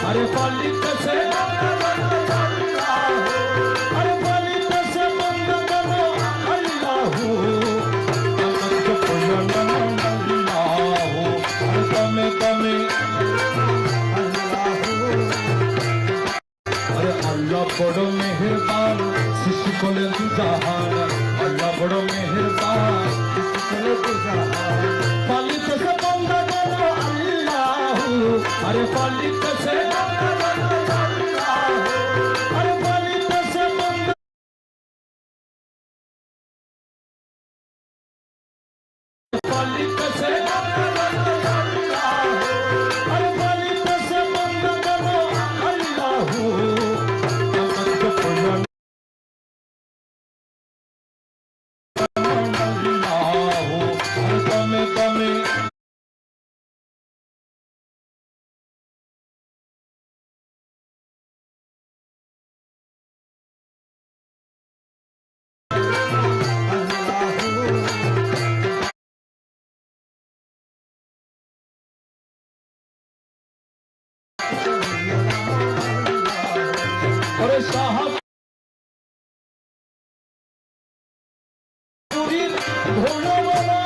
अरे पालित से अरे पालित से बंद करो अल्लाह तमे तमे अरे अल्लाह बड़ो मेहरबान सृष्टि करलेन दु জাহান अल्लाह बड़ो मेहरबान सृष्टि करलेन दु জাহান पालित से बंद करो अल्लाह अरे पालित से अरे पालित से बंद पालित से अरे पालित से बंद करो अल्लाह तमे तमे अरे साहब भोले बाबा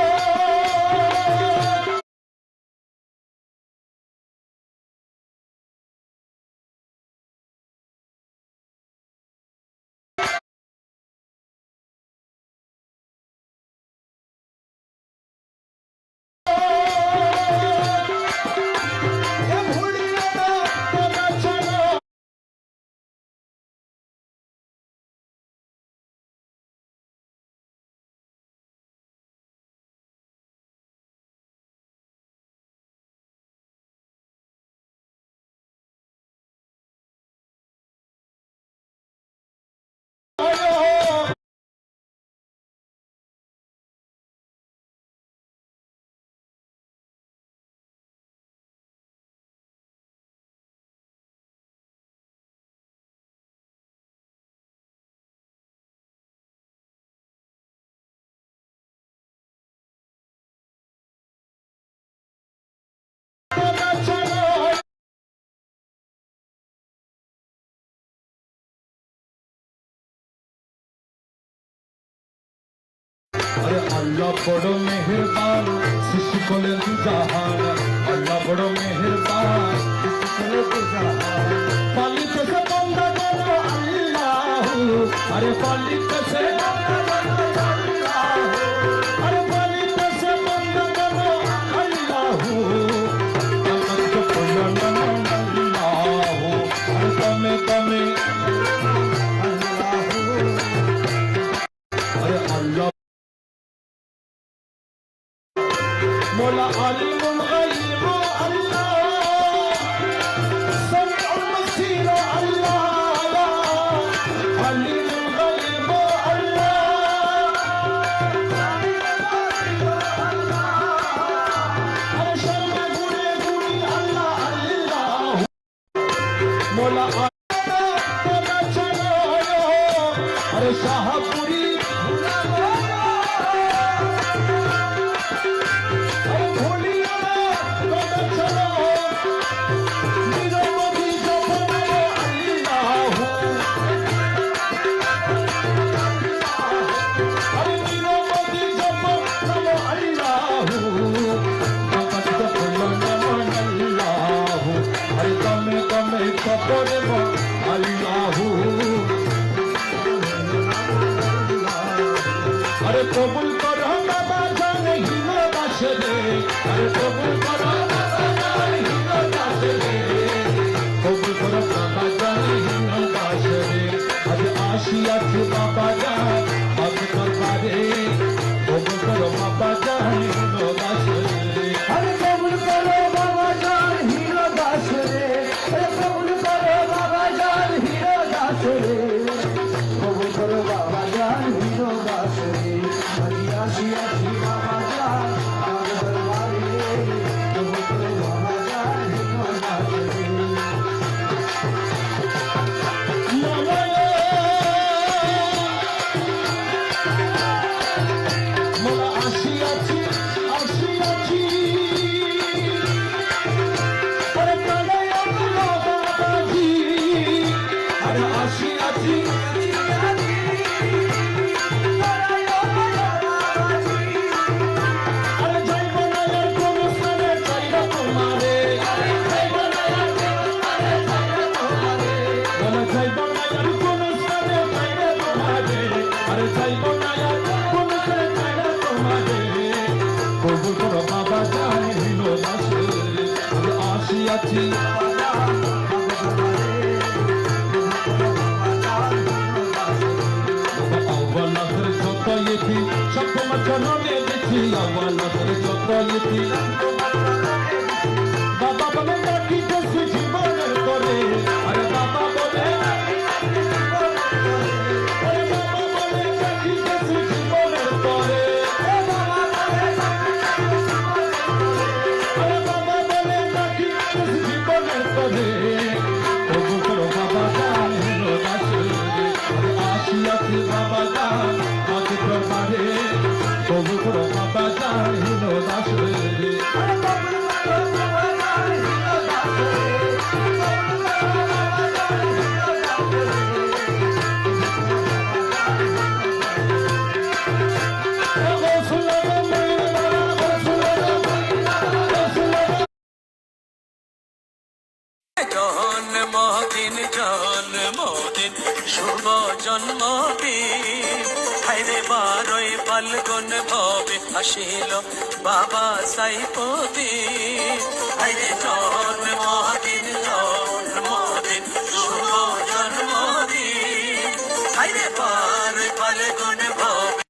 अरे अल्लाह बड़ो मेहरबान सृष्टि करलेन दु জাহান अल्लाह बड़ो मेहरबान सृष्टि करलेन दु জাহাन पालित से बंद करो अल्लाह अरे पालित से अरे पालित से बंद करो अल्लाह तमे तमे अरे अल्लाह مولا عليم الغيب الله سمع البصير الله عليم الغيب الله ارشد غوري غوري الله الله مولا अरे शाहपुरी अरे कबूल करो बाबा जान हिनो दास रे अरे कबूल करो बाबा जान हिनो दास रे कबूल करो बाबा जान हिनो दास रे आज आशिया छु बाबा जान अब करबारे कबूल करो बाबा जान हिनो दास रे अरे कबूल करो बाबा जान हिनो दास रे अरे कबूल करो बाबा जान हिनो दास रे कबूल करो बाबा जान हिनो दास रे आशिया छु बाबा जान अब करबारे कबूल करो बाबा जान हिनो दास रे গেছি আওয়ালাদের যত ইতি সব তোমার চরণে দিছি আওয়ালাদের যত ইতি বাবা বলে ডাকি গেছি জীবনের করে আরে বাবা বলে জন্মদিন শুভ জন্মদিন হাইরে বারোই ফাল্গুন ভবে আসিল বাবা সাইফুদ্দিন হাইরে জন্মদিন জন্মদিন শুভ জন্মদিন হাইরে বারোই ফাল্গুন ভবে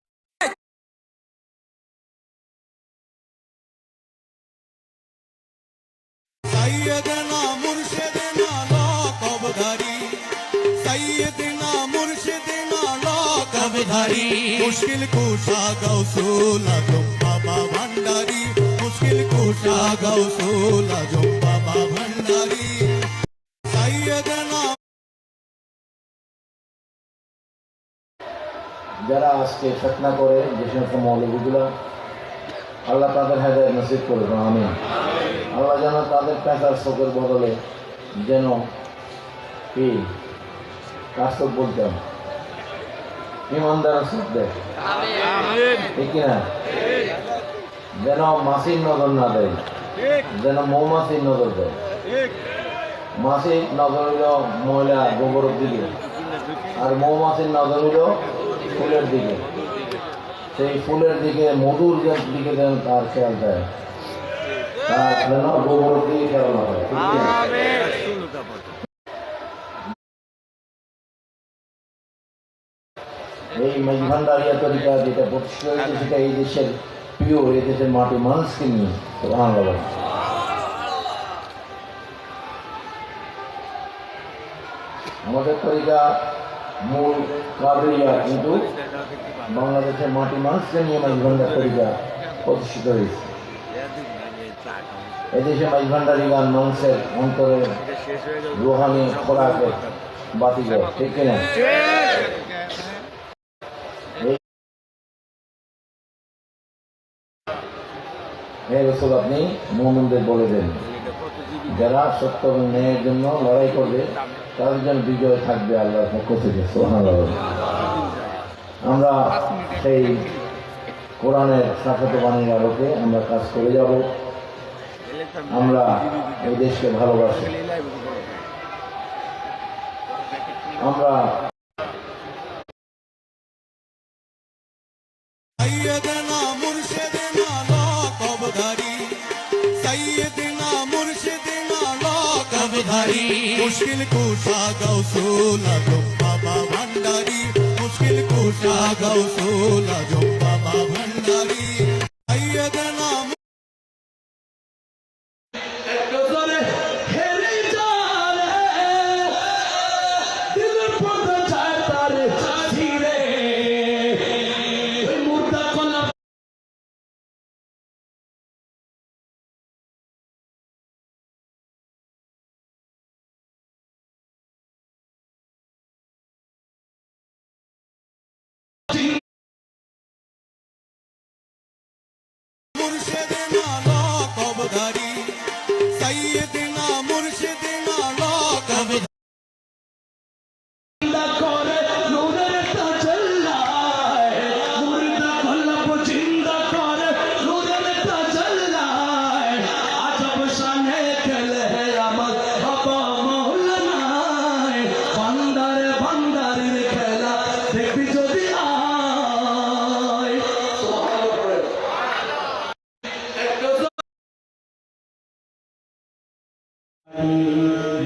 सैयदना मुर्शिदना लक़बधारी सैयदना मुर्शिदना लक़बधारी मुश्किल कुशा गौसूल आजम बाबा भंडारी मुश्किल कुशा गौसूल आजम बाबा भंडारी सैयदना যারা আজকে ফিতনা করে যে সমস্ত মৌলবীগুলো আল্লাহ তাদের হেদায়েত নসিব করুন আমিন আল্লাহ যেন তাদের পেঁচার চোখের বদলে যেন কি কাস্তব বলতাম ইমানদার চোখ দেয় ঠিক কিনা যেন মাসির নজর না দেয় যেন মৌমাছির নজর দেয় মাসির নজর হইল ময়লা গোবরের দিকে আর মৌমাছির নজর হইল ফুলের দিকে সেই ফুলের দিকে মধুর দিকে যেন তার খেয়াল দেয় তার যেন গোবর দিয়ে খেয়াল না হয় এই মাইজভান্ডারিয়া তরিকা যেটা প্রতিষ্ঠা হয়েছে সেটা এই দেশের প্রিয় এই দেশের মাটি মানুষকে নিয়ে আনন্দ আমাদের তরিকা মূল কাবরিয়া কিন্তু বাংলাদেশের মাটি মানুষকে নিয়ে মাইজভান্ডার তরিকা প্রতিষ্ঠিত হয়েছে এদেশে মাইজভান্ডারি গান মানুষের অন্তরে রুহানি খোরাকে বাতি যায় ঠিক কিনা রসুল আপনি মুমিনদের বলে দেন যারা সত্য এবং ন্যায়ের জন্য লড়াই করবে তাদের জন্য বিজয় থাকবে আল্লাহর পক্ষ থেকে সুবহানাল্লাহ। আমরা সেই কোরআনের শাশ্বত বাণীর আলোকে আমরা কাজ করে যাব আমরা এই দেশকে ভালোবাসি আমরা सैयदना मुर्शिदना लक़बधारी सैयदना मुर्शिदना लक़बधारी मुश्किल कुशा गौसूल आजम बाबा भंडारी मुश्किल कुशा गौसूल आजम बाबा भंडारी सैयदना मुर्शिदना लक़बधारी सैयदना मुर्शिदना लक़बधारी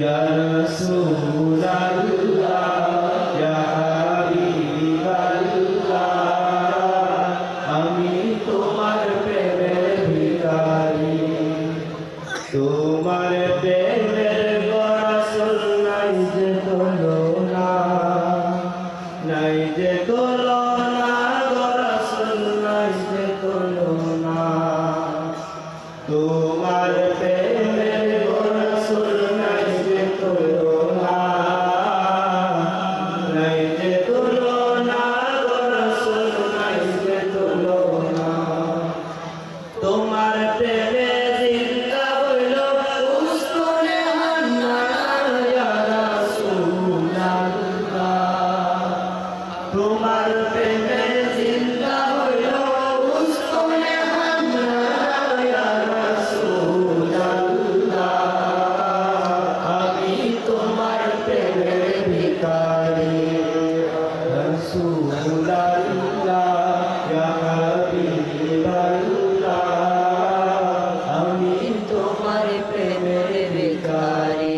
ইয়া রাসূলুল্লাহ ইয়া হাবিবাল্লাহ আমি তোমার প্রেমের ভিখারি তোমার প্রেমের রাসূল নাই যে তুলনা নাই যে তুলনা গো রাসূল নাই যে তুলনা তোমার প্রেমের রাসূল নাই যে তুলনা নাই যে তুলনা গো রাসূল নাই যে তুলনা তোমার প্রেমে জিন্দা হইল উস্তুনে হান্নান ইয়া রাসূলুল্লাহ তোমার প্রেমে জিন্দা হইল উস্তুনে হান্নান ইয়া রাসূলুল্লাহ আমি তোমার প্রেমের ভিখারি রাসূলুল্লাহ ইয়া হাবিবাল্লাহ আমি তোমার প্রেমের ভিখারি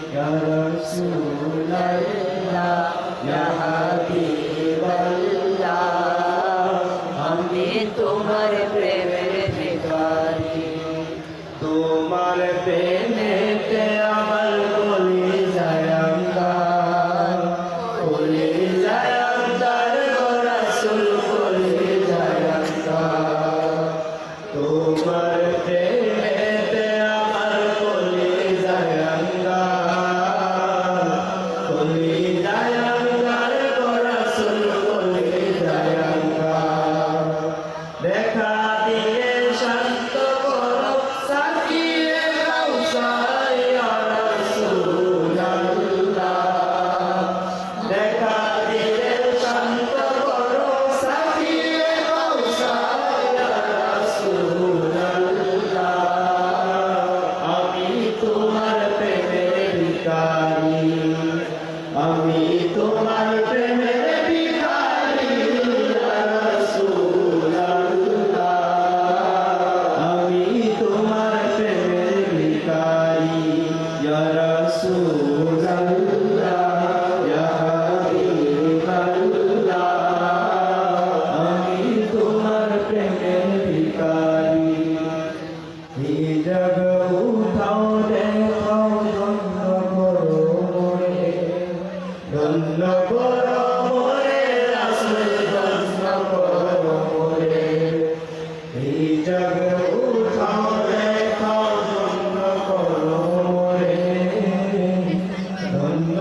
ইয়া রাসূলুল্লাহ ইয়া হাবিবাল্লাহ আমি তোমার প্রেমের ভিখারি তোমার প্রেমেতে আমার কলি যায় আন্দার কলি যায় আন্দার গো রাসূল কলি যায় আন্দার তোমার প্রেমেতে আমার কলি যায় আন্দার কলি যায় আন্দার গো রাসূল কলি যায় আন্দার দেখা দিয়ে শান্ত করো সাকিয়ে কাউসার ইয়া রাসূলুল্লাহ দেখা দিয়ে শান্ত করো সাকিয়ে কাউসার ইয়া রাসূলুল্লাহ আমি তোমার প্রেমের ভিখারি আমি তোমার প্রেমের ভিখারি ইয়া রাসূলুল্লাহ আমি তোমার প্রেমের ভিখারি ইয়া রাসূলুল্লাহ ইয়া হাবিবাল্লাহ আমি তোমার প্রেমের ভিখারি এই জগ উঠাও দেখাও ধন্য করো মোরে ধন্য করো মোরে রাসূল ধন্য করো মোরে এই জগ উঠাও দেখাও ধন্য করো মোরে ধন্য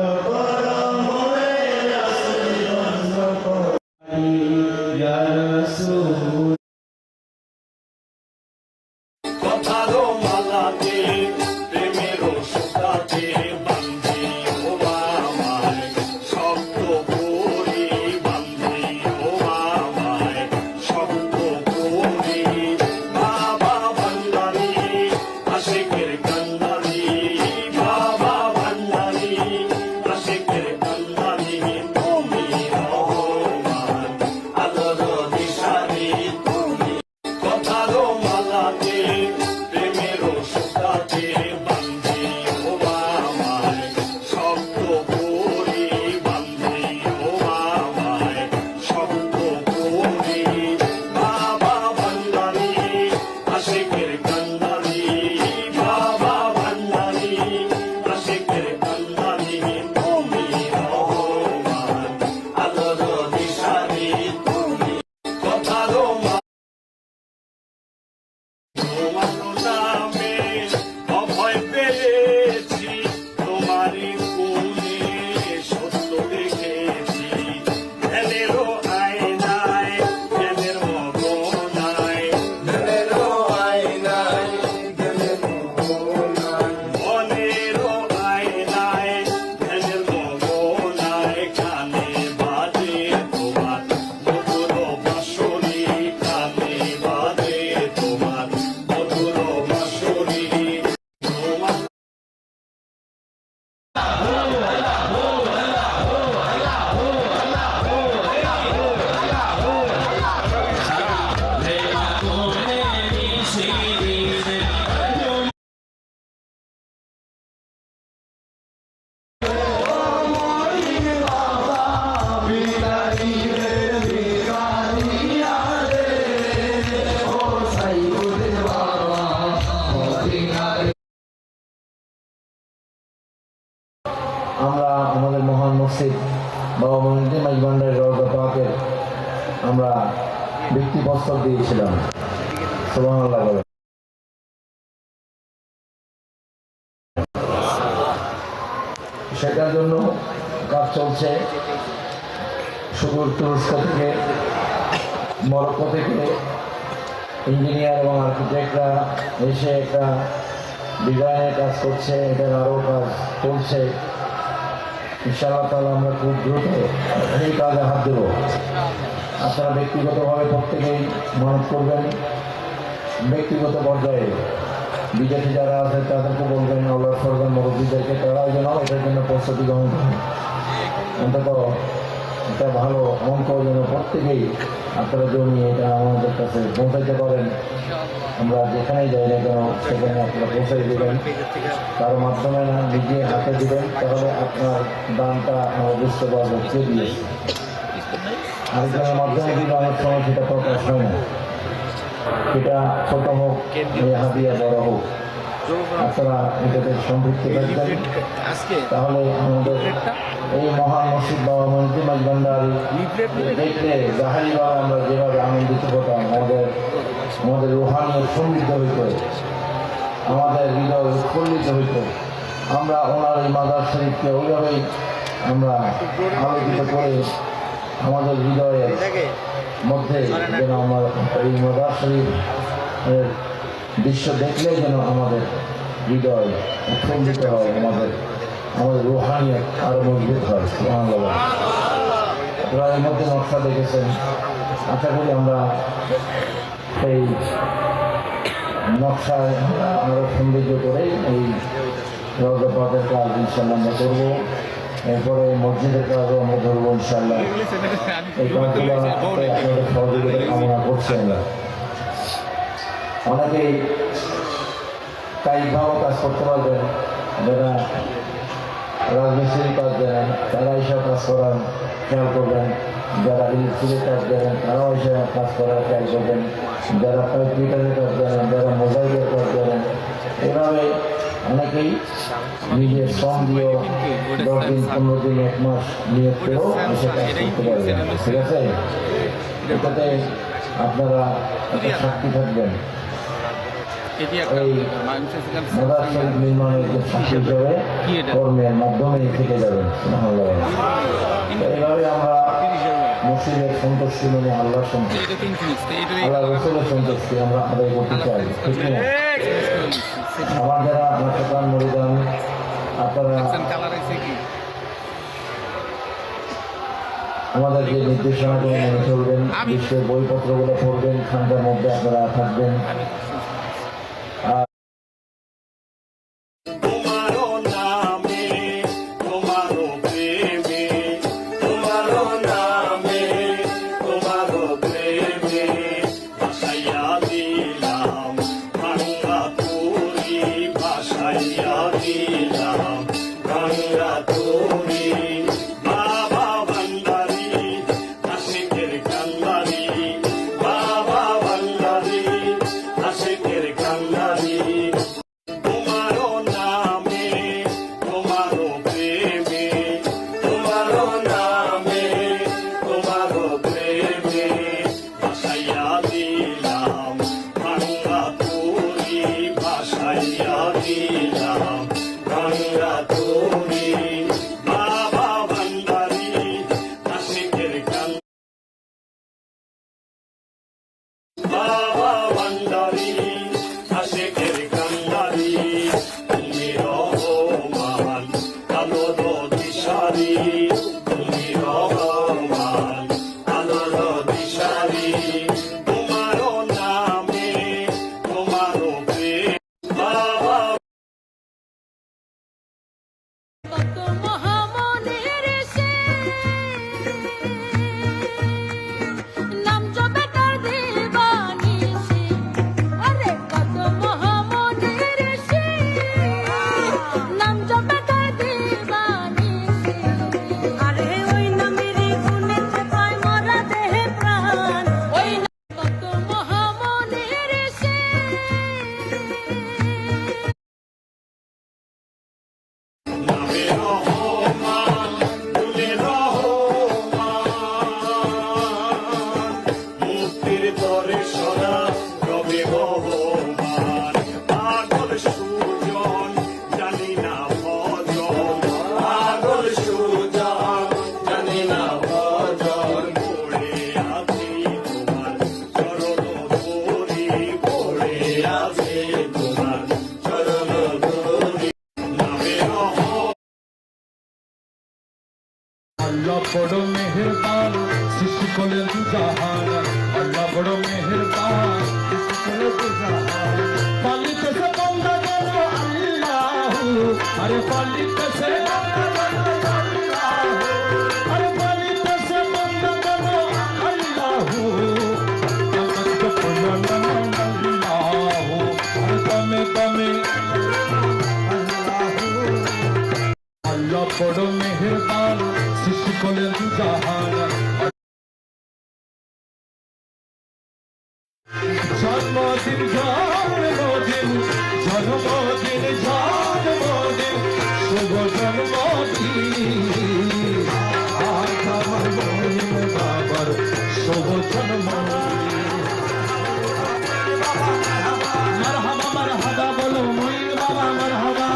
আমরা আমাদের মহান মসজিদ বাবা মঈনুদ্দিন মাইজভান্ডারী রওজা পাকের আমরা ভিত্তিপ্রস্তর দিয়েছিলাম। সুবহানাল্লাহ বলেন। সেটার জন্য কাজ চলছে। সুদূর তুরস্ক থেকে, মরক্কো থেকে ইঞ্জিনিয়ার এবং আর্কিটেক্টরা এসে একটা ডিজাইনের কাজ করছে। এটার আরও কাজ চলছে। ইনশাআল্লাহ তাআলা আমরা খুব দ্রুত এই কাজে হাত দেব। আপনারা ব্যক্তিগতভাবে প্রত্যেকেই মানত করবেন। ব্যক্তিগত পর্যায়ে বিদেশি যারা আছে তাদেরকে বলবেন, আল্লাহ সরকার মুরব্বীদেরকে, তারাও যেন এটার জন্য প্রস্তুতি গ্রহণ করেন। অন্তত একটা ভালো অঙ্ক যেন প্রত্যেকেই আপনারা জমিয়ে এটা আমাদের কাছে পৌঁছাইতে পারেন। আমরা যেখানেই যাই না কেন সেখানে আপনারা পৌঁছাই দেবেন। তার মাধ্যমে না নিজে হাতে দেবেন, তাহলে আপনার দানটা আমরা বুঝতে পারবো কে দিয়েছে। আরেকজনের মাধ্যমে দিলে অনেক সময় সেটা প্রকাশ হয় না। সেটা ছোট হোক, হাদিয়া বড় হোক, আপনারা এটাতে সম্পৃক্ত থাকবেন। তাহলে আমাদের এই মহান মসজিদ বাবা মঈনুদ্দিন মাইজভান্ডারী দেখলে জাহারিভাবে আমরা যেভাবে আনন্দিত হতাম, আমাদের রুহানিয়ত সমৃদ্ধ হইত, আমাদের হৃদয় উৎফুল্লিত হইত। আমরা ওনার এই মাজার শরীফকে ওইভাবেই আমরা আলোকিত করে আমাদের হৃদয়ের মধ্যে যেন আমার এই মাজার শরীফের দৃশ্য দেখলেই যেন আমাদের হৃদয় উৎফুল্লিত হয়, আমাদের রুহানিয়ত আরো মজবুত হয়। সুবহানাল্লাহ। আপনারা এর মধ্যে নকশা দেখেছেন। আশা করি আমরা সেই নকশায় আরো সৌন্দর্য করে এই রওজা পাকের কাজ ইনশাআল্লাহ আমরা করবো। এরপরে মসজিদের কাজও আমরা ধরবো ইনশাআল্লাহ। এই কাজগুলো আপনাদের সহযোগিতা কামনা করছি আমরা। অনেকেই কায়িকভাবেও কাজ করতে পারবেন, যারা রাজমিস্ত্রির কাজ দেন তারা এইসব কাজ করার খেয়াল করবেন। যারা ইলেকট্রিকের কাজ দেন তারাও এইসব কাজ করার খেয়াল করবেন। যারা পাইপ ফিটারের কাজ দেন, যারা মোবাইলের কাজ দেন, এভাবে অনেকেই নিজের শ্রম দিয়েও 10 দিন 15 দিন 1 মাস নিয়োগ করেও এসে কাজ করতে পারবেন। ঠিক আছে? এটাতে আপনারা একটা সাক্ষী থাকবেন। এই মাজার শরীফ নির্মাণের যে সাক্ষী হিসেবে কর্মের মাধ্যমে থেকে যাবেন। এইভাবে আমরা মসজিদের সন্তুষ্টি মানে আল্লাহর সন্তুষ্টি, আল্লাহ রসুলের সন্তুষ্টি আমরা আদায় করতে চাই। ঠিক না? আমার যারা নাটকান মরিদান আপনারা আমাদের যে নির্দেশনাগুলো মেনে চলবেন, বিশ্বের বইপত্রগুলো পড়বেন, খানটার মধ্যে আপনারা থাকবেন। আল্লাহ বড় মেহেরবান সৃষ্টি করলেন দুজাহান আল্লাহ বড় মেহেরবান সৃষ্টি করলেন দুজাহান পালিতেছে বান্দা গণ আল্লাহ আরে পালিতেছে বান্দা গণ আল্লাহ আরে পালিতেছে বান্দা গণ আল্লাহ জগৎ প্রণাম আল্লাহ আরে তমে তমে আল্লাহ বড় মেহেরবান সৃষ্টি করলেন দুজাহান জন্মদিন জন্মদিন জন্মদিন জন্মদিন শুভ জন্মদিন আজ আমার মহিম বাবার শুভ জন্মদিন মারহাবা মারহাবা বলো মহিম বাবা মারহাবা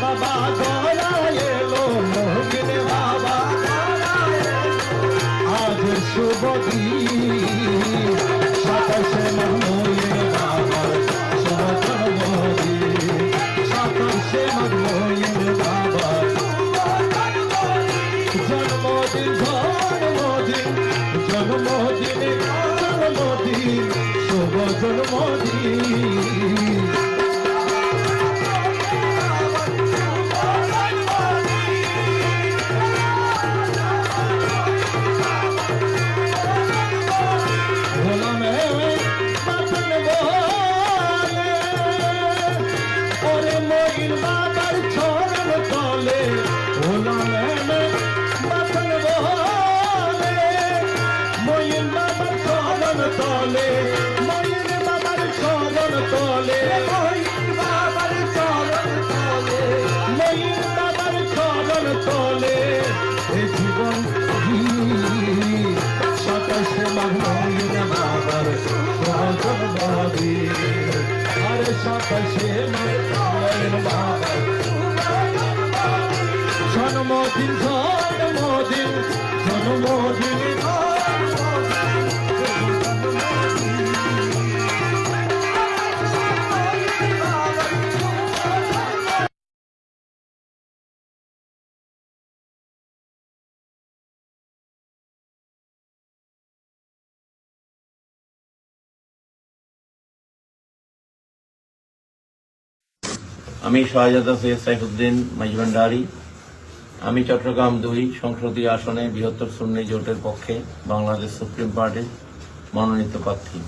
বাবা দোলা এলো মোহন বাবা আজ শুভ দিন সাতাশে মহিন বাবার শুভ জন্মদিন সাতাশে মহিন বাবার জন্মদিন জন্মদিন জন্মদিন জন্মদিন শুভ জন্মদিন তলে ময়ূর বাবার চরণ তলে ময়ূর বাবার চরণ তলে ময়ূর বাবার চরণ তলে এ জীবন সাতাশে ময়ূর বাবার জন্মদিন আরে সাতাশে ময়ূর বাবার জন্মদিন জন্মদিন জন্মদিন আমি শাহজাদা সৈয়দ সাইফুদ্দিন মাইজভান্ডারি আমি চট্টগ্রাম 2 সংসদীয় আসনে বৃহত্তর সুন্নি জোটের পক্ষে বাংলাদেশ সুপ্রিম পার্টির মনোনীত প্রার্থী।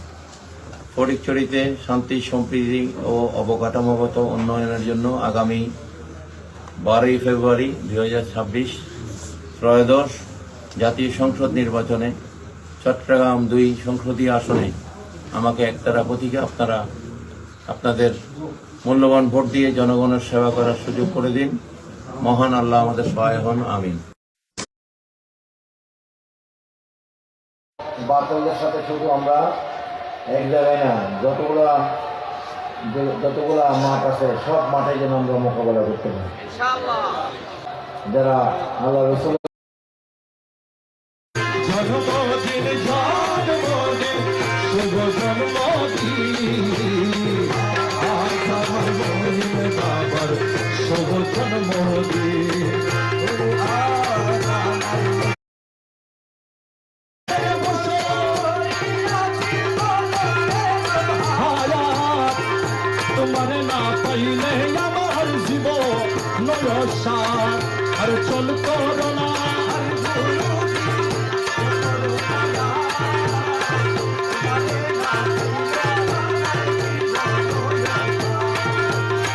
ফটিকছড়িতে শান্তি সম্প্রীতি ও অবকাঠামোগত উন্নয়নের জন্য আগামী 12 ফেব্রুয়ারি 2026 ত্রয়োদশ জাতীয় সংসদ নির্বাচনে চট্টগ্রাম 2 সংসদীয় আসনে আমাকে একতারা প্রতীকে আপনারা আপনাদের মূল্যবান ভোট দিয়ে জনগণের সেবা করার সুযোগ করে দিন। মহান আল্লাহ আমাদের সহায় হন, আমিন। বাতিলের সাথে শুধু আমরা এক জায়গায় না, যতগুলা মাঠ আছে সব মাঠে যেন আমরা মোকাবেলা করতে পারি। যারা আল্লাহ রসুল জন্মদিন জন্মদিন শুভ জন্মদিন আজ আমার মহিম বাবার শুভ জন্মদিন তোমার না পাইলে আমার জীবন নয়সার আর চল করোনা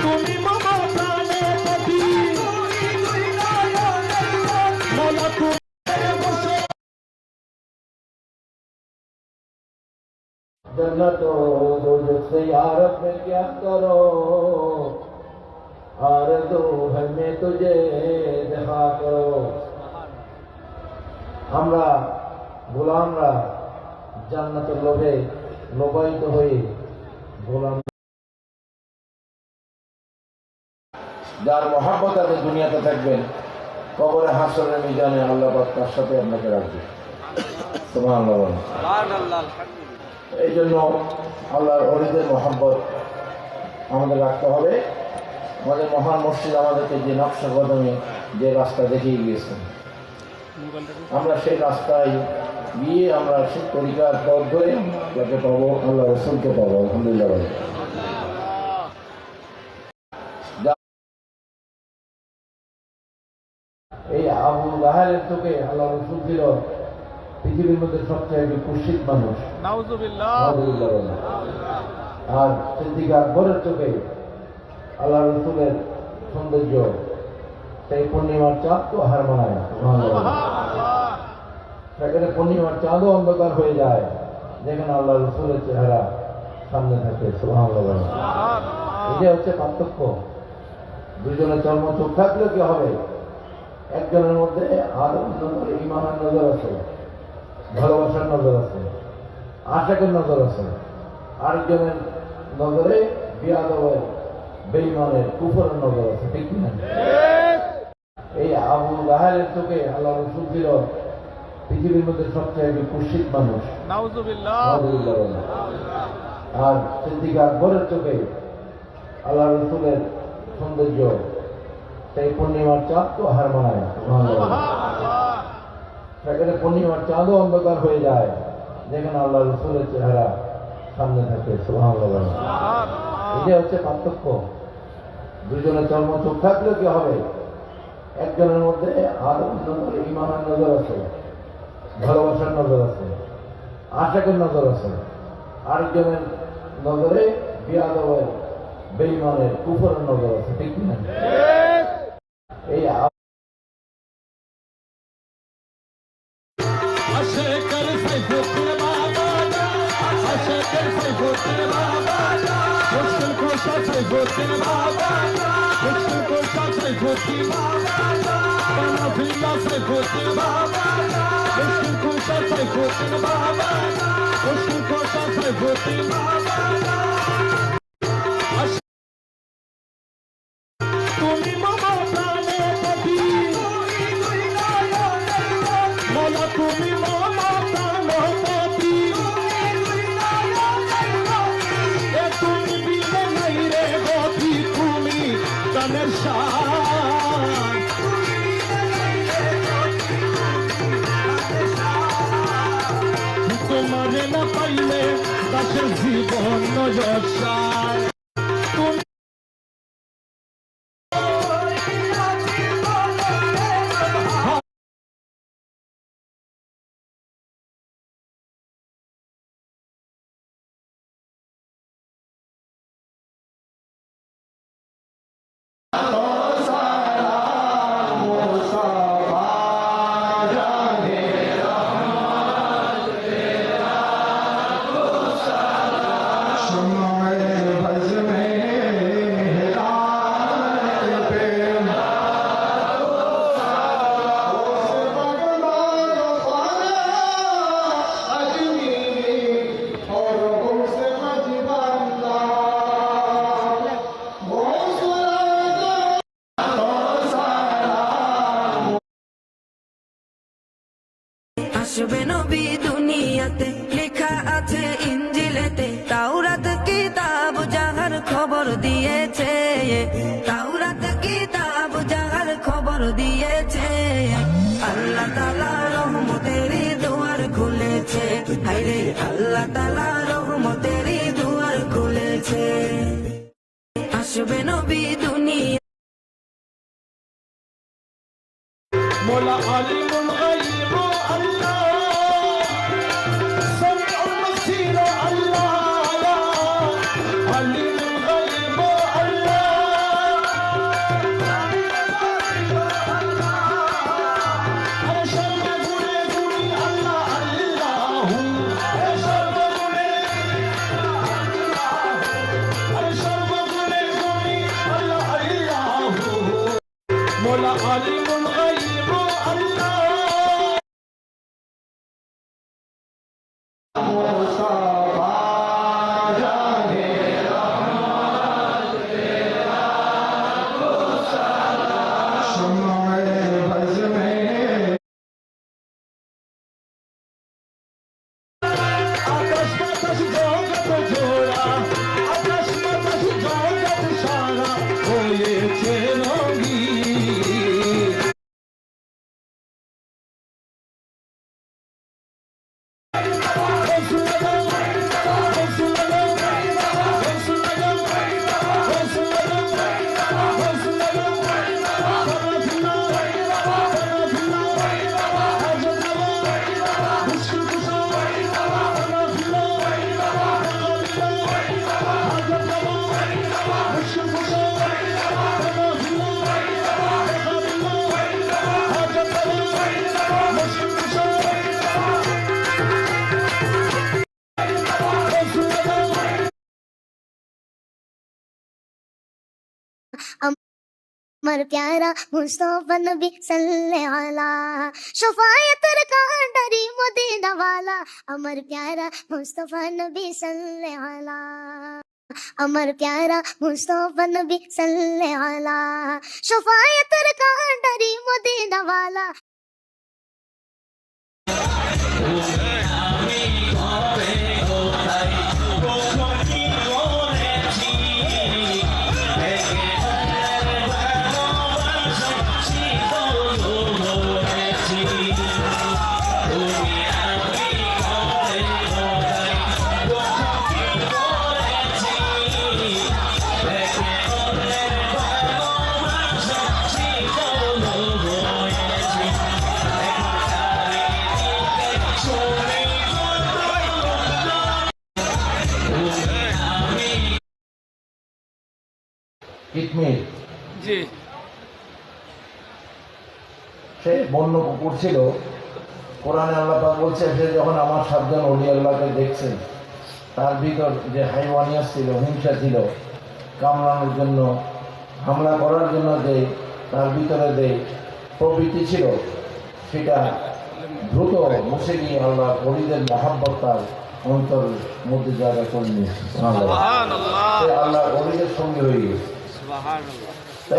তুমি মামা প্রাণে পতি মোলা তুমি जन्नत दोजख से यारत में क्या करो, आरज़ू है मैं तुझे देखा करो। গোলামরা জান্নাতের লোভে লোভায়িত হয়ে গোলাম যার মহাব্বত আপনি দুনিয়াতে থাকবেন, কবরে হাসরের মিজানে আল্লাহ পাক তার সাথে আপনাকে রাখবে। সুবহানাল্লাহ। এই জন্য আল্লাহর ওলিদের মহাব্বত আমাদের রাখতে হবে। আমাদের মহান মসজিদ আমাদেরকে যে নকশা কদমে যে রাস্তা দেখিয়ে গিয়েছেন, আমরা সেই রাস্তায় গিয়ে আমরা সেই তরিকার পথ ধরে যাকে পাবো, আল্লাহ রসুলকে পাবো। আলহামদুলিল্লাহ। এই আবু লাহাবের চোখে আল্লাহ রসুল ছিল পৃথিবীর মধ্যে সবচেয়ে কুৎসিত মানুষ। নাউজুবিল্লাহ। আর সিদ্দিক আকবরের চোখে আল্লাহ রসুলের সৌন্দর্য সেই পূর্ণিমার চাঁদ তো হার মানায়। সেখানে পূর্ণিমার চাঁদও অন্ধকার হয়ে যায় যেখানে আল্লাহ রসুলের চেহারা সামনে থাকে। সুবহানাল্লাহ। এটা হচ্ছে পার্থক্য। দুজনের জন্ম চোখ থাকলে কি হবে? একজনের মধ্যে আদম নজর, ইমানের নজর আছে, ভালোবাসার নজর আছে, আশাকের নজর আছে। আরেকজনের নজরে বিয়াদবের, বেঈমানের, কুফরের নজর আছে। ঠিক না? এই আবু লাহাবের চোখে আল্লাহ রসুল ছিল পৃথিবীর মধ্যে সবচেয়ে কুৎসিত মানুষ। নাউজুবিল্লাহ। আর সিদ্দিক আকবরের চোখে আল্লাহ রসুলের সৌন্দর্য সেই পূর্ণিমার চাঁদ তো হার মানায়। সেখানে পূর্ণিমার চাঁদও অন্ধকার হয়ে যায় যেখানে আল্লাহ রসুলের চেহারা সামনে থাকে। সুবহানাল্লাহ। এটা হচ্ছে পার্থক্য। দুজনের জন্ম চোখ থাকলে কি হবে? একজনের মধ্যে আদম নজর, ইমানের নজর আছে, ভালোবাসার নজর আছে, আশাকের নজর আছে। আরেকজনের নজরে বিয়াদবের, বেঈমানের, কুফরের নজর আছে। ঠিক না? এই তুমি মামা প্রাণে পতি, মোলা তুমি মামা প্রাণপতি, এ তুমি বিনে নাই রে গতি, তুমি গানের শান। তোমারে না পাইলে দাসের জীবন নজর। আসবে নবী দুনিয়াতে, লেখা আছে ইঞ্জিলেতে, তাওরাত কিতাব যাহার খবর দিয়েছে, তাওরাত কিতাব যাহার খবর দিয়েছে। আল্লাহ তাআলা রহমতের দুয়ার খুলেছে, হায়রে আল্লাহ তাআলা রহমতের দুয়ার খুলেছে। আসবে নবী দুনিয়া মোলা আলিমুল গায়ব আল্লাহ, সামিউল বসীর আল্লাহ, আলিমুল গায়ব আল্লাহ, আরে সর্বগুণে গুণী আল্লাহ আল্লাহু, আরে সর্বগুণে গুণী আল্লাহ আল্লাহু, মোলা আলিমুল গায়ব अमर प्यारा मुस्तफा नबी सल्लल्लाहु अलैहि शफायत का डरी मदीना वाला अमर प्यारा मुस्तफा नबी सल्लल्लाहु अलैहि अमर प्यारा मुस्तफा नबी सल्लल्लाहु अलैहि शफायत का डरी मदीना वाला কিতমির জি সে বন্য কুকুর ছিল। কোরআনে আল্লাহ পাক বলছে সে যখন আমার সাতজন ওলি আল্লাহকে দেখছেন তার ভিতর যে হাইওয়ানিয়াত ছিল, হিংসা ছিল, কামড়ানোর জন্য, হামলা করার জন্য যে তার ভিতরে যে প্রবৃত্তি ছিল সেটা দ্রুত মুছে গিয়ে আল্লাহ ওলিদের মহাব্বত তার অন্তরের মধ্যে জায়গা করে নিয়েছে। আল্লাহ ওলিদের সঙ্গে হয়ে গেছে।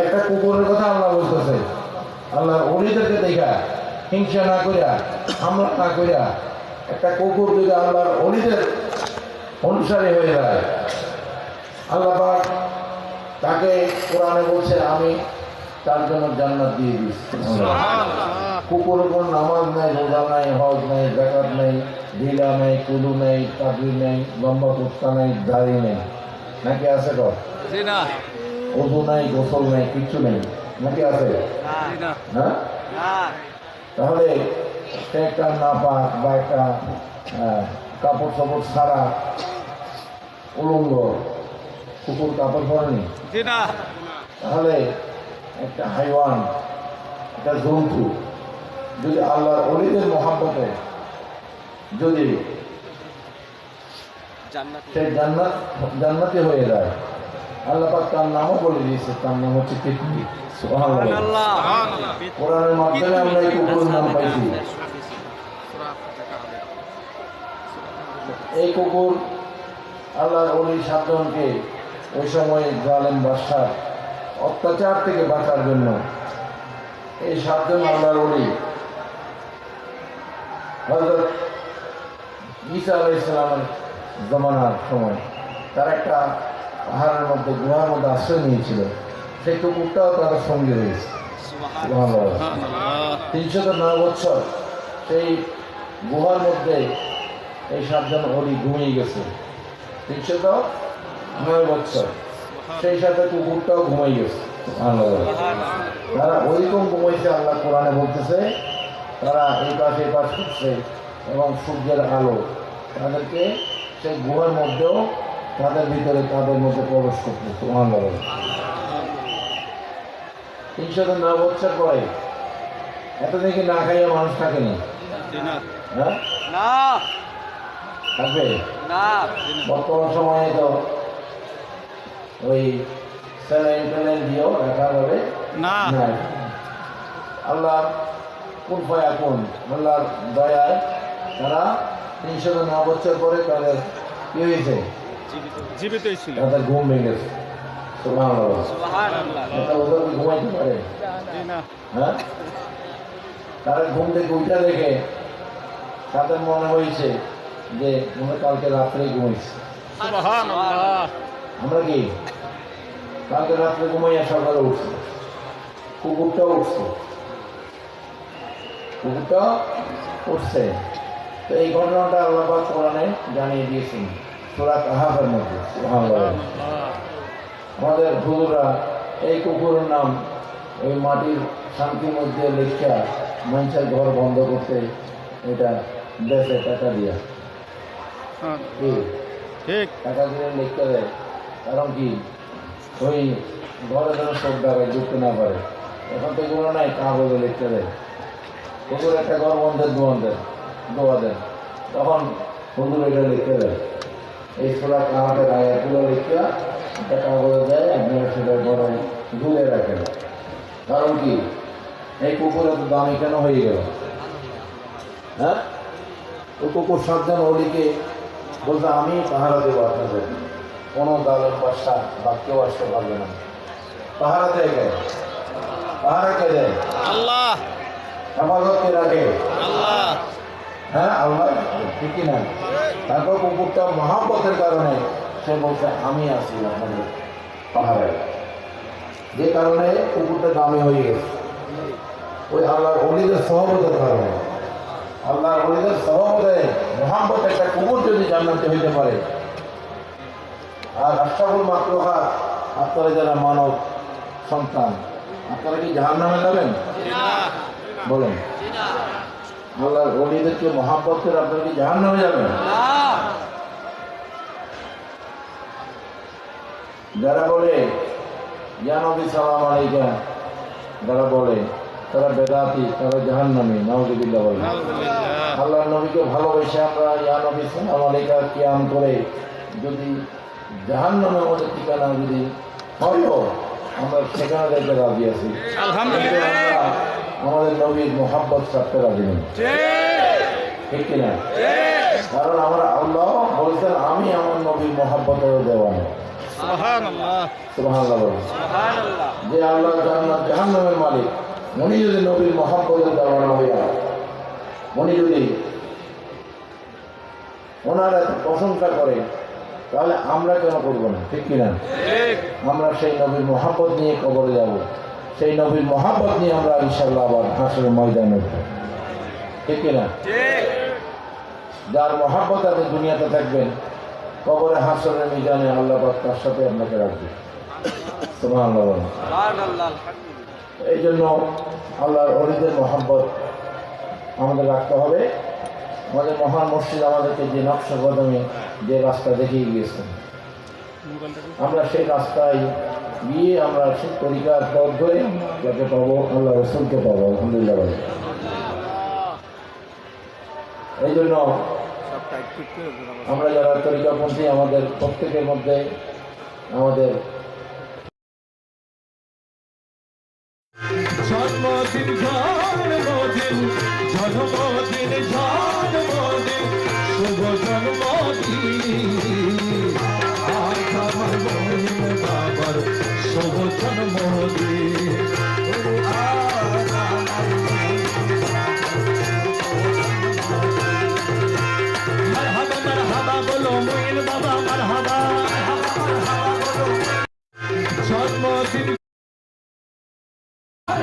একটা কুকুরের কথা আল্লাহ বলতেছে, আল্লাহ ওলিদেরকে দেখা হিংসা না করিয়া, হামলা না করিয়া, একটা কুকুর যদি আল্লাহর ওলিদের অনুসারী হয়ে যায়, আল্লাহ পাক তাকে কোরআনে বলছে আমি তার জন্য জান্নাত দিয়ে দিচ্ছি। কুকুরের কোনো নামাজ নাই, রোজা নাই, হজ নাই, যাকাত নাই, ঢিলা নাই, কুলু নাই, তাকবীর নাই, লম্বা কুত্তা নাই, দাড়ি নেই, নাকি আছে? তো ওযু নাই, গোসল নাই, কিচ্ছু নেই, নাকি আছে? হ্যাঁ, তাহলে সে একটা নাপাক বা একটা কাপড় চাপড় ছাড়া উলঙ্গ কুকুর কাপড় পরেনি, তাহলে একটা হাইওয়ান, একটা জন্তু যদি আল্লাহর ওলিদের মহাব্বতে যদি সে জান্নাতি হয়ে যায়, আল্লাহ পাক তার নামও বলে দিয়েছে, তার নাম হচ্ছে কিতমির। সুবহানাল্লাহ। কোরআনের মাধ্যমে আমরা এই কুকুরের নাম পাইছি। এই কুকুর আল্লাহর ওলি সাতজনকে ওই সময় জালেম বাদশার অত্যাচার থেকে বাঁচার জন্য এই সাতজন আল্লাহর ওলি হযরত ঈসা আলাইহিস সালামের জমানার সময় তার একটা পাহাড়ের মধ্যে, গুহার মধ্যে আশ্রয় নিয়েছিল। সেই কুকুরটাও তাদের সঙ্গে রয়েছে। 309 বছর সেই গুহার মধ্যে এই সাতজন ওলি ঘুমিয়ে গেছে। 309 বছর সেই সাথে কুকুরটাও ঘুমাই গেছে। তারা ওইরকম ঘুমাইছে, আল্লাহ কোরআনে বলতেছে তারা এই পাশ এই পাশ করছে এবং সূর্যের আলো তাদেরকে সেই গুহার মধ্যেও তাদের ভিতরে তাদের মধ্যে প্রবেশ করতে। 309 বছর পরে এতদিন কি না খাইয়া মানুষ থাকেনি? হ্যাঁ, থাকবে। বর্তমান সময়ে তো ওই স্যালাইন ট্যালাইন দিয়েও রাখা যাবে না। আল্লাহ কোন ফায়াকুন, আল্লাহর দয়ায় তারা 309 বছর পরে তাদের কি হয়েছে? জীবিত ছিল, তাদের ঘুম ভেঙেছে। ওদের ঘুমাইতে পারে? হ্যাঁ, তারা ঘুম থেকে উঠে দেখে তাদের মনে হয়েছে যে মনে কালকে রাত্রে ঘুমাইছে। আমরা কি কালকে রাত্রে ঘুমাইয়া সকালে উঠছি। কুকুরটাও উঠছে, কুকুরটা উঠছে। তো এই ঘটনাটা আল্লাহ পাক কোরআনে জানিয়ে দিয়েছেন সূরা কাহাফের মধ্যে। সুবহানাল্লাহ। আমাদের হুজুররা এই কুকুরের নাম ওই মাটির শান্তির মধ্যে লেখা মানুষের ঘর বন্ধ করতে এটা দেশে টাকা দিয়া ঠিক টাকা দিয়ে লিখতে দেয়। কারণ কি ওই ঘরে যেন সব জায়গায় ঢুকতে না পারে। এখন তো এগুলো নাই, কাগজে লিখতে দেয়। হুজুর একটা ঘর বন্ধের দোয়া দেন, তখন হুজুর এটা লিখতে দেয়। এই সূরা কাহাফের আয়াতগুলো লিখতে একটা কাগজে দেয়, আপনারা সেটা ঘরে ঝুলে রাখেন। কারণ কি এই কুকুরের দামি কেন হয়ে গেল? হ্যাঁ, ওই কুকুর সাতজন ওলিকে বলতে আমি পাহারা দেবো আপনাদের, কোনো দালের বাসা বা কেউ আসতে পারবে না। পাহারা দেয় কে? পাহারা কে দেয়? আল্লাহ। হেফাজতকে রাখে আল্লাহ। হ্যাঁ, আল্লাহ, ঠিকই না? তারপর কুকুরটা মহাব্বতের কারণে সে বলছে আমি আছি আপনাদের পাহাড়ে, যে কারণে কুকুরটা দামি হয়ে গেছে। ওই আল্লাহর ওলিদের সহবতের কারণে, আল্লাহর ওলিদের সহবতে মহাব্বত একটা কুকুর যদি জান্নাতে হইতে পারে। আর আশরাফুল মাখলুকাত আপনারা যারা মানব সন্তান, আপনারা কি জাহান্নামে যাবেন? বলেন, আল্লাহর ওলিদেরকে মহাব্বত করে আপনারা কি জাহান্নামে যাবেন? যারা বলে ইয়া নবী সালাম আলাইকা, যারা বলে তারা বেদাতি, তারা জাহান্নামী, নাউযুবিল্লাহ বলে। আল্লাহর নবীকে ভালোবেসে আমরা ইয়া নবী সালাম আলাইকা কিয়াম করে যদি জাহান্নামের মধ্যে ঠিকানা যদি হয়ও, আমরা সেখানে যাইতে রাজি আছি। আলহামদুলিল্লাহ। আমাদের নবীর মোহাব্বত ছাড়তে রাজি নেই, ঠিক কিনা? কারণ আমরা আল্লাহ বলছেন আমি আমার নবীর মোহাব্বতের দেওয়ানো। সুবহানাল্লাহ। যে আল্লাহ জান্নাত জাহান্নামের মালিক, উনি যদি নবীর মোহাব্বতের দেওয়ানো হইয়া উনি যদি ওনার এত প্রশংসা করে, তাহলে আমরা কেন করবো না, ঠিক কিনা? আমরা সেই নবীর মোহাব্বত নিয়ে কবরে যাব, সেই নবীর মোহাব্বত নিয়ে আমরা ইনশাআল্লাহ আবার হাসরের ময়দানে উঠব, ঠিক কিনা? যার মোহাব্বত আপনি দুনিয়াতে থাকবেন, কবরে হাসরের ময়দানে আল্লাহ পাক তার সাথে আপনাকে রাখবে। সুবহানাল্লাহ। এই জন্য আল্লাহর ওলিদের মোহাব্বত আমাদের রাখতে হবে। আমাদের মহান মসজিদ আমাদেরকে যে নকশা কদমে যে রাস্তা দেখিয়ে গিয়েছেন, আমরা সেই রাস্তায় গিয়ে আমরা সেই তরিকার পথ ধরে যাকে পাবো, আল্লাহ রসুলকে পাবো। আলহামদুলিল্লাহ। এই জন্য আমরা যারা তরিকাপন্থী, আমাদের প্রত্যেকের মধ্যে আমাদের জন্মদিন জন্মদিন জন্মদিন জন্মদিন শুভ জন্মদিন, আজ আমার বোন বাবার শুভ জন্মদিন। মারহাবা মারহাবা বলো মুইন বাবা, মারহাবা মারহাবা বলো। জন্মদিন Allah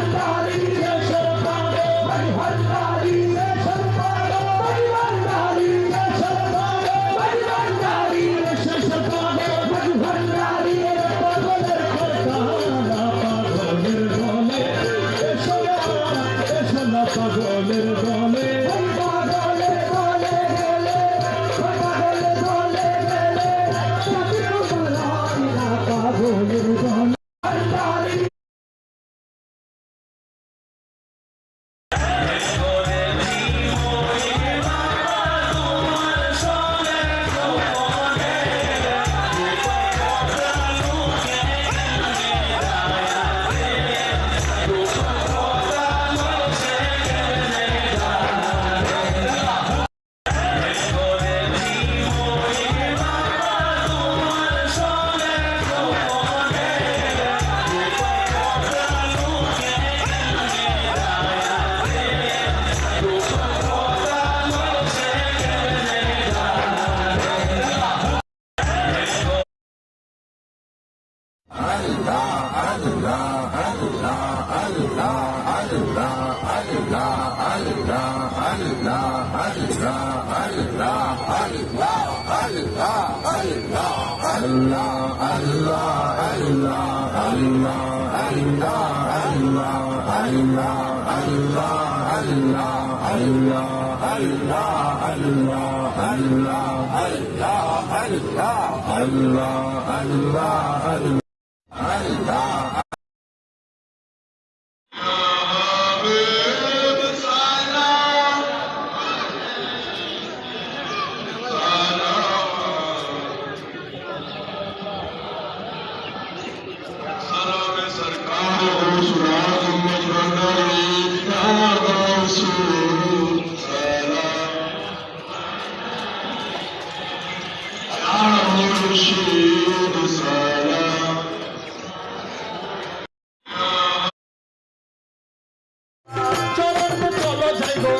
চরণ চলো যাইগো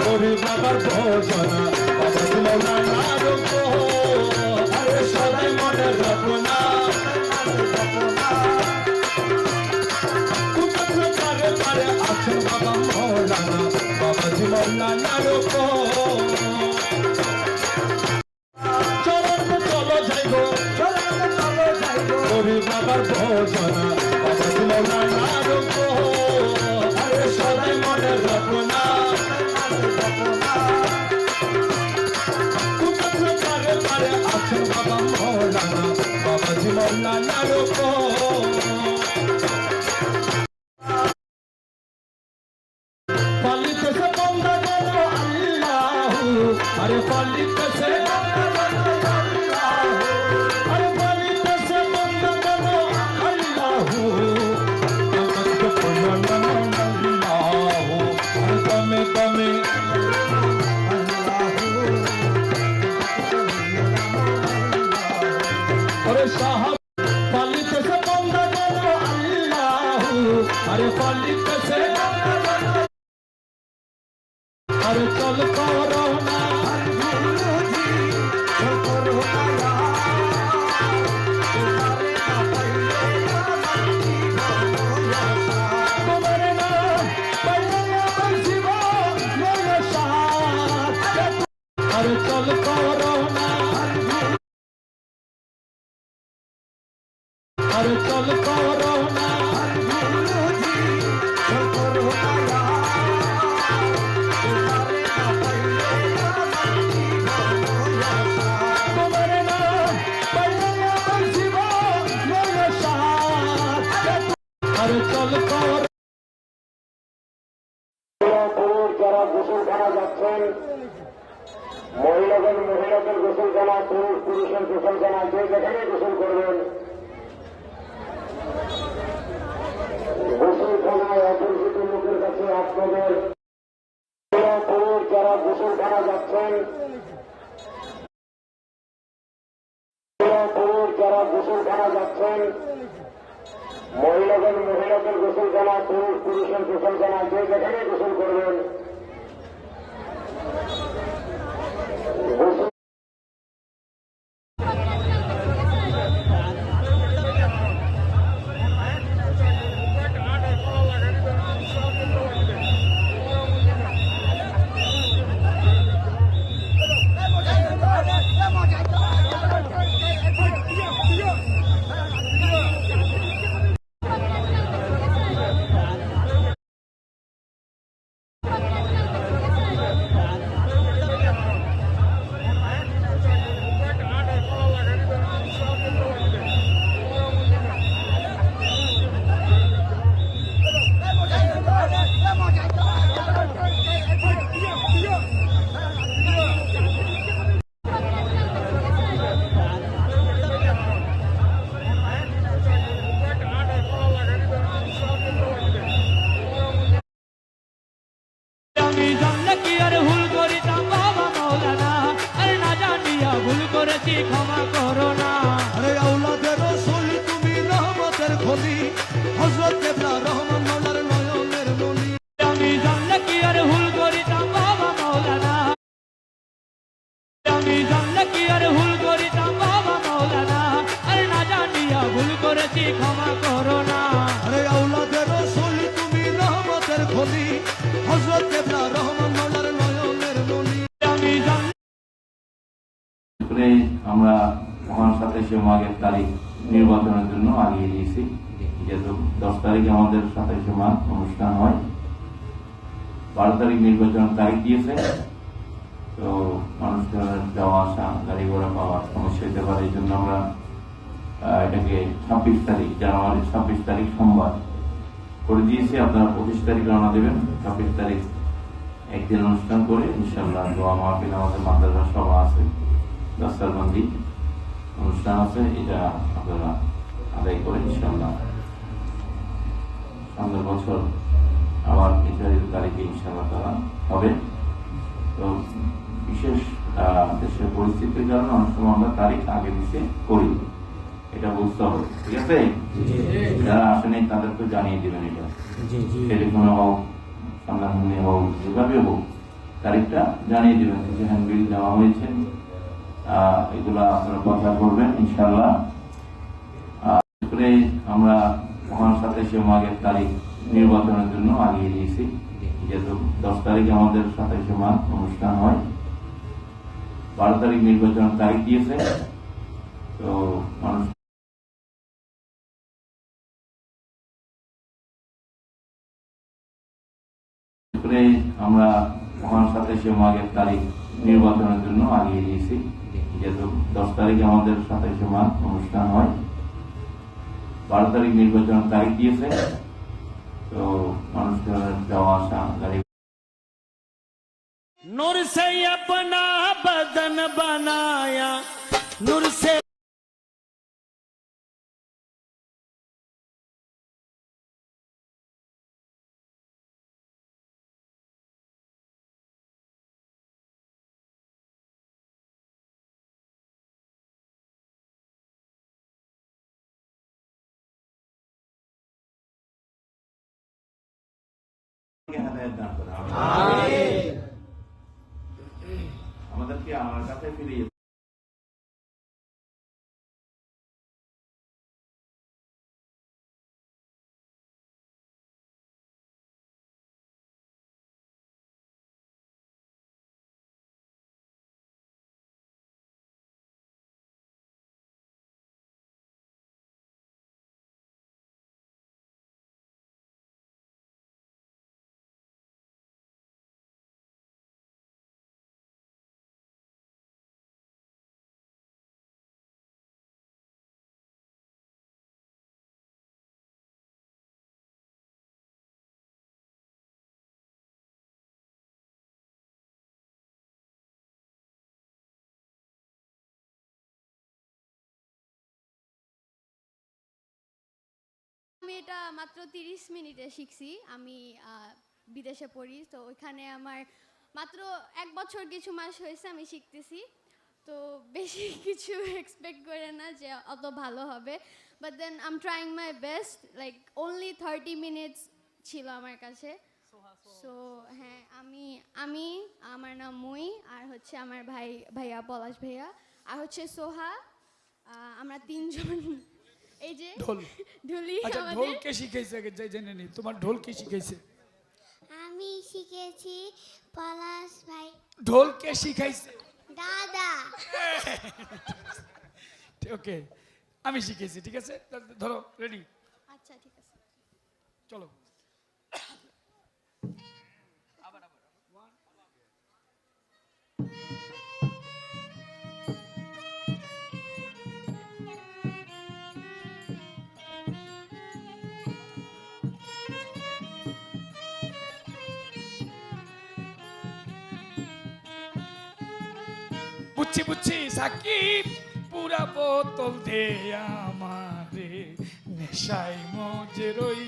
গরিব বাবার ভোজনা বাবা মৌলানা রূপো আরে সদাই মনে রপনা কুকুর পারে পারে আছেন বাবা মৌলানা বাবাজি মৌলানা রূপো চরণ চলো যাইগো গরিব বাবার ভোজনা বাবাজি মৌলানা রূপো আরে সদাই মনে রপনা কুকুর পারে পারে আছেন বাবা মৌলানা বাবাজি মৌলানা রূপো পালিতেছে বন্দা যেন আল্লাহু আরে পালিতেছে আরে পালিতেছে বন্দা যেন আল্লাহু আরে তমে তমে আরে সাহাব পালিতেছে বন্দা যেন আল্লাহু আরে পালিতেছে আরে চল করোনা তোমার নাম পাইলে আমার জীবন নয় সাথ আরে চল করোনা আরে চল করোনা তোমার নাম পাইলে আমার জীবন নয় সাথ আরে চল কর যারা গোসলখানা যাচ্ছেন মহিলাদের গোসলখানা পুরুষের গোসলখানা যে যেখানে গোসল করবেন গোসলখানায় অপরিচিত লোকের কাছে আপনাদের যারা গোসলখানা যাচ্ছেন যারা গোসলখানা যাচ্ছেন মহিলাদের গোসলখানা পুরুষের গোসলখানা যে যেখানে গোসল করবেন ক্ষমা করো না। আরে আওলাদের রাসূল তুমি রহমতের খনি, হযরত কেবলা রহমান মাওলার নয়নের মনি। আমি জানলে কি আর ভুল করিতাম বাবা মাওলানা, আমি জানলে কি আর ভুল করিতাম বাবা মাওলানা, আরে না জানিয়া ভুল করেছি ক্ষমা করো না। আরে আওলাদের রাসূল তুমি রহমতের খনি, হযরত কেবলা রহমান মাওলার নয়নের মনি। আমি আমরা মাঘের তারিখ নির্বাচনের জন্য আগিয়ে দিয়েছি। যেহেতু 10 তারিখে আমাদের 27 মাঘ অনুষ্ঠান হয়, 12 তারিখ নির্বাচনের তারিখ দিয়েছে, তো মানুষজনের যাওয়া আসা গাড়ি ঘোড়া পাওয়ার সমস্যা হতে পারে। এই জন্য আমরা এটাকে 26 তারিখ, জানুয়ারি 26 তারিখ সোমবার করে দিয়েছি। আপনারা 25 তারিখ রওনা দেবেন। 26 তারিখ একদিন অনুষ্ঠান করে ইনশাআল্লাহ দোয়া মাহফিল, আমাদের মাদ্রাসা সভা আছে, দস্তারবন্দি অনুষ্ঠান আছে, এটা আপনারা আদায় করে ইনশাআল্লাহ সামনের বছর আবার 31 তারিখে ইনশাআল্লাহ তারা হবে। তো বিশেষ দেশের পরিস্থিতির কারণে অনেক সময় আমরা তারিখ আগে পিছে করি, এটা বুঝতে হবে। ঠিক আছে, যারা আসেনি তাদেরকে জানিয়ে দিবেন, এটা টেলিফোনে হোক, সামনাসামনি হোক, যেভাবে হোক তারিখটা জানিয়ে দিবেন। যে হ্যান্ডবিল দেওয়া হয়েছে এগুলা আপনারা কথা করবেন ইনশাআল্লাহ। আমরা মহান 27 মাঘের তারিখ নির্বাচনের জন্য আগিয়ে দিয়েছি। যেহেতু 10 তারিখে আমাদের 27 মাঘ অনুষ্ঠান হয়, 12 তারিখ নির্বাচনের তারিখ দিয়েছে, তো মানুষ আমরা মহান 27 মাঘের তারিখ নির্বাচনের জন্য আগিয়ে দিয়েছি। যেহেতু 10 তারিখে আমাদের 27 মাঘ অনুষ্ঠান হয়, 12 তারিখ নির্বাচনের তারিখ দিয়েছে, তো মানুষজনের যাওয়া আসা গাড়ি नूर से अपना बदन बनाया, नूर से হেদায়েত দান করে। আমাদেরকে আমার কাছে ফিরিয়ে আমি এটা মাত্র 30 মিনিটে শিখছি। আমি বিদেশে পড়ি, তো ওইখানে আমার মাত্র 1 বছর কিছু মাস হয়েছে আমি শিখতেছি। তো বেশি কিছু এক্সপেক্ট করে না যে অত ভালো হবে, but then I am trying my best. Like only 30 minutes ছিল আমার কাছে। সো হ্যাঁ, আমি আমার নাম মুই, আর হচ্ছে আমার ভাইয়া পলাশ ভাইয়া, আর হচ্ছে সোহা। আমরা 3 জন। এই যে ঢুলি। আচ্ছা, ঢোল কে শিখাইছে আগে জেনে নি, তোমার ঢোল কে শিখাইছে? আমি শিখেছি পলাশ ভাই। ঢোল কে শিখাইছে? দাদা। ওকে, আমি শিখেছি। ঠিক আছে, ধরো, রেডি? আচ্ছা ঠিক আছে, চলো। বুঝছি বুঝছি, সাকিব পুরা বোতল দে আমারে, নেশাই মজে রই।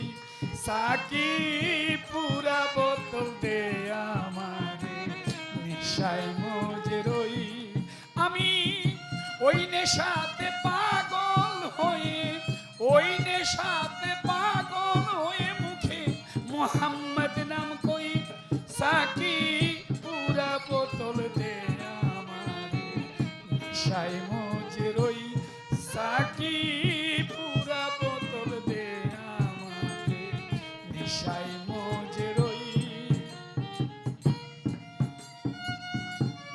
সাকিব পুরা বোতল দে আমারে, নেশাই মজে রই। আমি ওই নেশাতে পাগল হয়ে, ওই নেশাতে পাগল হয়ে মুখে মোহাম্মদ নাম কই। সাকিব পুরা বোতল দে নেশায় মজে রই। সাকিব পুরা বোতল দে আমাকে, নেশায় মজে রই।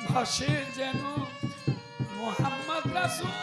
ভাসে যেন মোহাম্মদ রাসূল,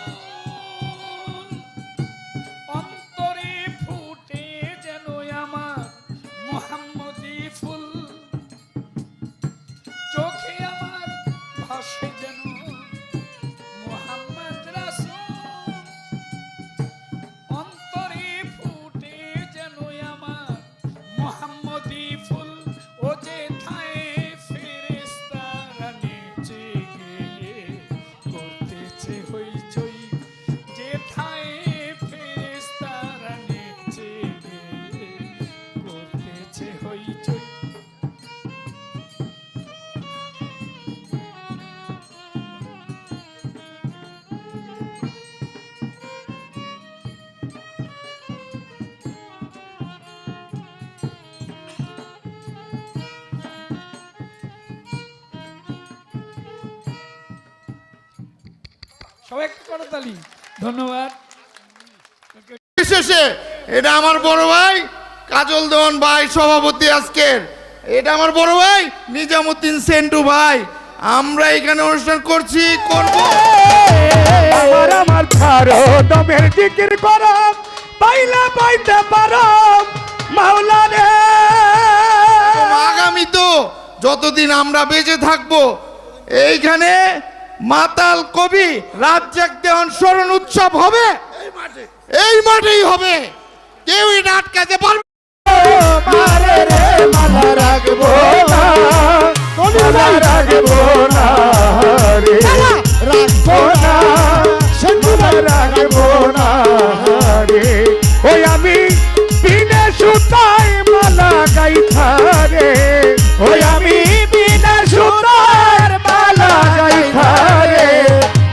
সবাই একটা করতালি। ধন্যবাদ। বিশেষে এটা আমার বড় ভাই কাজল দেওয়ান ভাই সভাপতি আজকের, এটা আমার বড় ভাই নিজামুদ্দিন সেন্টু ভাই। আমরা এখানে অনুষ্ঠান করছি করব আমার ছাড়ো দমের জিকির করো পাইলা পাইতে পারো মাওলা রে। আগামী তো যতদিন আমরা বেঁচে থাকবো এইখানে মাতাল কবি রাজ্জাক দেওয়ান স্মরণ উৎসব হবে, এই মাঠেই হবে, কেউ এটা আটকাতে পারবে মারে রে মালা রাখবো না, মালা রাখবো না রে, রাখবো না সেগুলা রাখবো না রে। ওই আমি বিনা সুতায় মালা গাইথা রে, ওই আমি বিনা সুতার মালা গাইথা রে।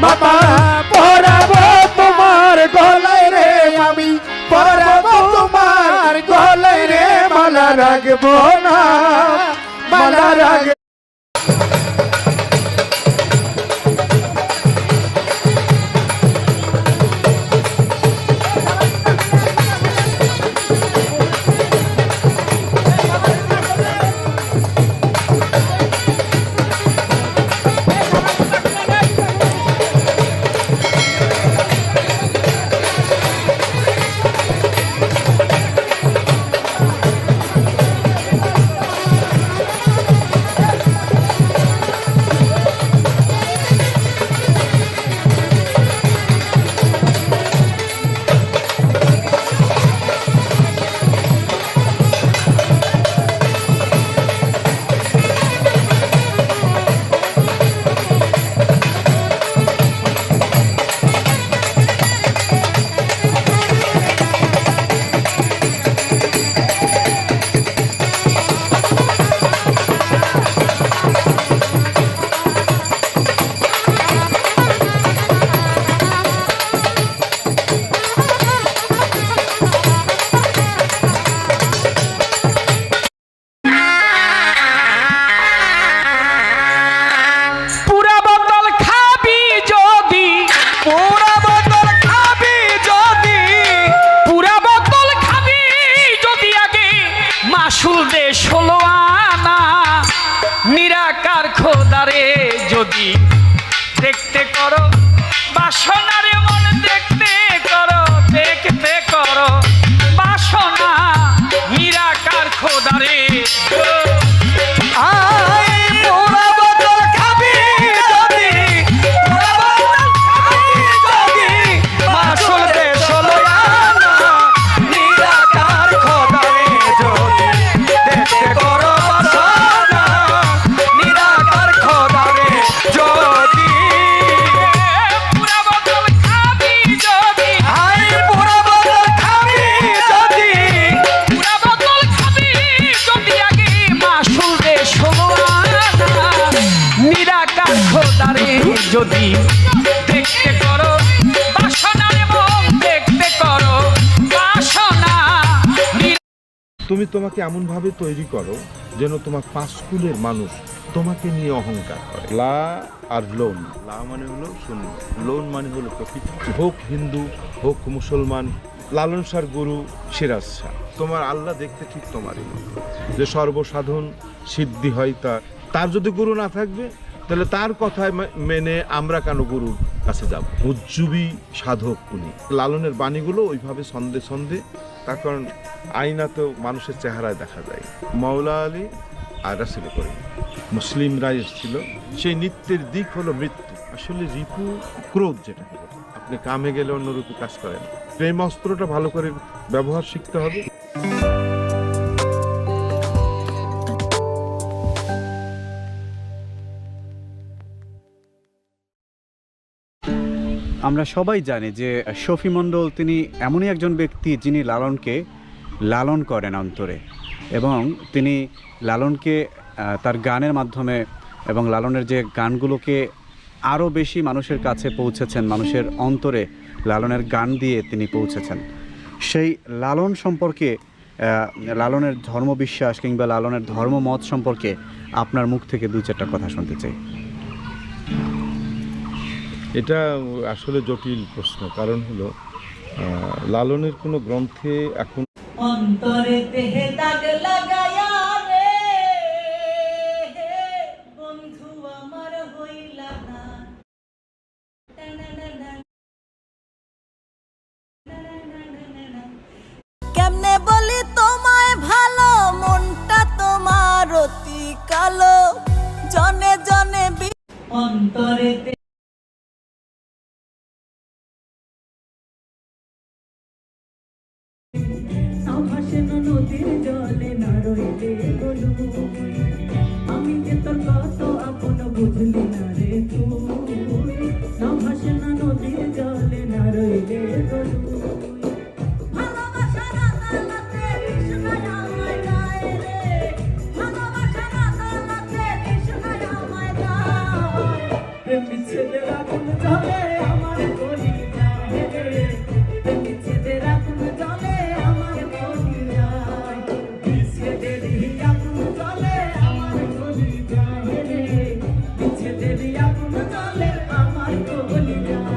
বাবা পরাবো তোমার গলায় রে, আমি পরাবো তোমার গলায় রে, মালা রাখবো না, মালা রাখবো। নিরাকার খোদারে যদি দেখতে করো বাসনারে মন দেখতে করো, দেখতে করো বাসনা নিরাকার খোদারে। যদি দেখতে করো বাসনার মন দেখতে করো বাসনা। তুমি তোমাকে এমন ভাবে তৈরি করো যেন তোমার পাঁচ স্কুলের মানুষ তোমাকে নিয়ে অহংকার করে। লা আর লোন, লা মানে হলো শূন্য, লোন মানে হলো প্রকৃতি। হোক হিন্দু হোক মুসলমান, লালন শাহর গুরু সিরাজ শাহ, তোমার আল্লাহ দেখতে ঠিক তোমারই মতো, যে সর্বসাধন সিদ্ধি হয় তার যদি গুরু না থাকবে তাহলে তার কথায় মেনে আমরা কেন গুরুর কাছে যাব? উজ্জীবী সাধক উনি। লালনের বাণীগুলো ওইভাবে ছন্দে ছন্দে, তার কারণ আয়না তো মানুষের চেহারায় দেখা যায়। মাওলা আলী আর রাসূল করিম মুসলিমরা এসেছিল, সেই নৃত্যের দিক হলো মৃত্যু। আসলে রিপু ক্রোধ, যেটা আপনি কামে গেলে অন্য রূপে কাজ করেন। প্রেম অস্ত্রটা ভালো করে ব্যবহার শিখতে হবে। আমরা সবাই জানি যে শফি মণ্ডল তিনি এমনই একজন ব্যক্তি যিনি লালনকে লালন করেন অন্তরে, এবং তিনি লালনকে তার গানের মাধ্যমে এবং লালনের যে গানগুলোকে আরও বেশি মানুষের কাছে পৌঁছেছেন, মানুষের অন্তরে লালনের গান দিয়ে তিনি পৌঁছেছেন। সেই লালন সম্পর্কে, লালনের ধর্মবিশ্বাস কিংবা লালনের ধর্মমত সম্পর্কে আপনার মুখ থেকে দু চারটা কথা শুনতে চাই। এটা আসলে জটিল প্রশ্ন, কারণ হলো লালনের কোনো গ্রন্থে এখন অন্তরে দেহে দাগ লাগায়া রে বন্ধু আমার হইলা না কেমনে বলি তোমায় ভালো মনটা তোমার অতি কালো জনে জনে অন্তরে নদীর জলে না রইলে বলু আমি যে তোর কত আপন বুঝলি না রে তুই না ভাসে না নদীর জলে না রইলে বলু ভালোবাসা না তালাতে কৃষ্ণায় আমায় গায় রে ভালোবাসা না তালাতে কৃষ্ণায় আমায় গায় প্রেমী ছেলের আগুন জলে আমার কলি যায় রে প্রেমী ছেলের আগুন জলে আমার কলি যায় ছেলের আগুন জলে আমার কলি যায় রে ছেলের আগুন জলে আমার কলি যায়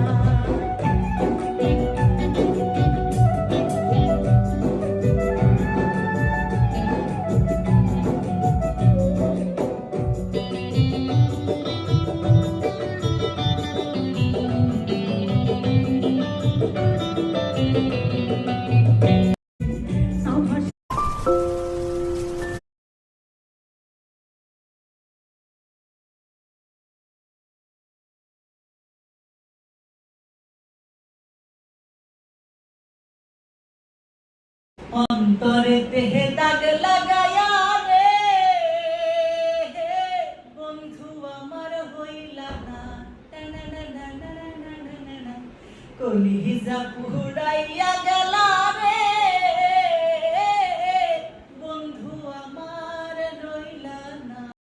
অন্তরে দেহে দাগ লাগায়া রে বন্ধু আমার হইলা না কলিজা পুড়াইয়া গেলা